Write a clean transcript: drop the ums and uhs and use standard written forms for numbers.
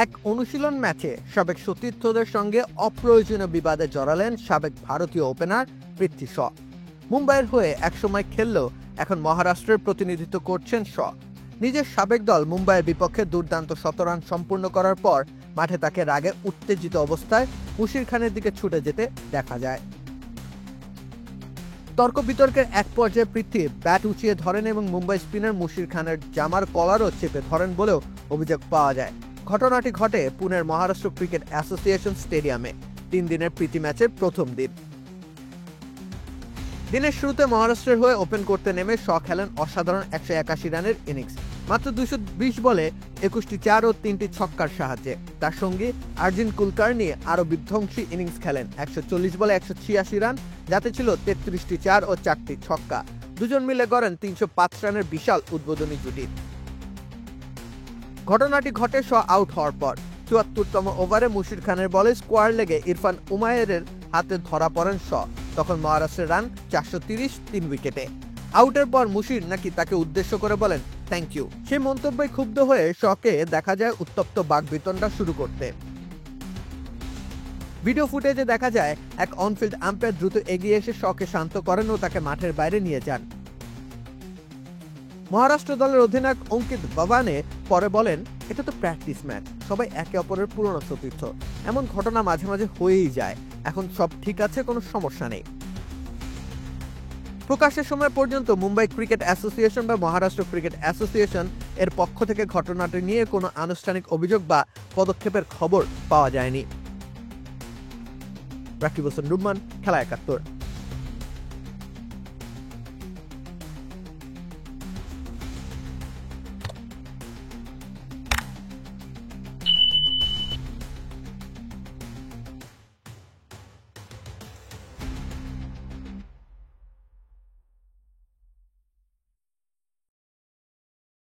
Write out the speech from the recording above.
এক অনুশীলন ম্যাচে সাবেক সতীর্থদের সঙ্গে অপ্রয়োজনীয় বিবাদে জড়ালেন সাবেক ভারতীয় ওপেনার পৃথ্বী শ। মুম্বাইয়ের হয়ে একসময় খেললেও এখন মহারাষ্ট্রের প্রতিনিধিত্ব করছেন শ। নিজের সাবেক দল মুম্বাইয়ের বিপক্ষে দুর্দান্ত শতরান সম্পূর্ণ করার পর মাঠে তাকে রাগে উত্তেজিত অবস্থায় মুশির খানের দিকে ছুটে যেতে দেখা যায়। তর্ক বিতর্কের এক পর্যায়ে পৃথ্বী ব্যাট উঁচিয়ে ধরেন এবং মুম্বাই স্পিনার মুশির খানের জামার কলারও চেপে ধরেন বলেও অভিযোগ পাওয়া যায়। ঘটনাটি ঘটে পুনের মহারাষ্ট্র ক্রিকেট অ্যাসোসিয়েশন স্টেডিয়ামে 3 দিনের প্রীতি ম্যাচের প্রথম দিন। দিনের শুরুতে মহারাষ্ট্রের হয়ে ওপেন করতে নেমে শ খেলেন অসাধারণ 181 রানের ইনিংস। মাত্র 220 বলে 21টি 4 ও 3টি ছক্কার সাহায্যে। তার সঙ্গে আর্জুন কুলকার্নি আরও বিধ্বংসী ইনিংস খেলেন। 140 বলে 186 রান, যাতে ছিল 33টি 4 ও 4টি ছক্কা। দুজন মিলে গড়েন 305 রানের বিশাল উদ্বোধনী জুটি। ঘটনাটি ঘটে শ আউট হওয়ার পর। 74তম ওভারে মুশির খানের বলে স্কোয়ার লেগে ইরফান উমায়েরের হাতে ধরা পড়েন শ। তখন মহারাষ্ট্রের রান 430, 3 উইকেটে। আউটের পর মুশির নাকি তাকে উদ্দেশ্য করে বলেন থ্যাংক ইউ। সেই মন্তব্যে ক্ষুব্ধ হয়ে শকে দেখা যায় উত্তপ্ত বাকবিতণ্ডা শুরু করতে। ভিডিও ফুটেজে দেখা যায় এক অনফিল্ড আম্পায়ার দ্রুত এগিয়ে এসে শকে শান্ত করেন ও তাকে মাঠের বাইরে নিয়ে যান। মহারাষ্ট্র দলের অধিনায়ক অঙ্কিত বাবানে পরে বলেন, এটা তো প্র্যাকটিস ম্যাচ, সবাই একে অপরের পুরনো সতীর্থ, এমন ঘটনা মাঝে মাঝে হয়েই যায়, এখন সব ঠিক আছে, কোনো সমস্যা নেই। প্রকাশের সময় পর্যন্ত মুম্বাই ক্রিকেট অ্যাসোসিয়েশন বা মহারাষ্ট্র ক্রিকেট অ্যাসোসিয়েশন এর পক্ষ থেকে ঘটনাটি নিয়ে কোনো আনুষ্ঠানিক অভিযোগ বা পদক্ষেপের খবর পাওয়া যায়নি। রাকিব হোসেন রুম্মান, খেলা 71।